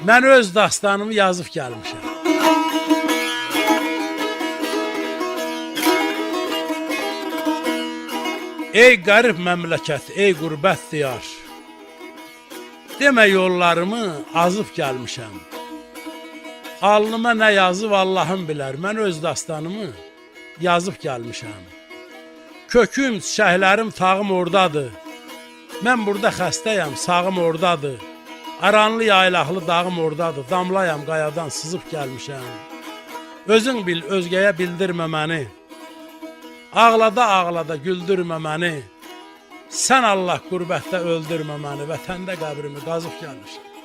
Mən öz dastanımı yazıb gəlmişəm. Ey qərib məmləkət, ey qürbət diyar, demə yollarımı azıb gəlmişəm. Alnıma nə yazıb Allahım bilər, mən öz dastanımı yazıb gəlmişəm. Köküm, çiçəklərim, tağım oradadır. Mən burada xəstəyəm, sağım oradadır. Aranlı yaylaqlı dağım oradadır, damlayam qayadan sızıb gəlmişəm. Özün bil, özgəyə bildirmə məni. Ağlada ağlada güldürmə məni. Sən Allah qürbətdə öldürmə məni, vətəndə qəbrimi qazıb gəlmişəm.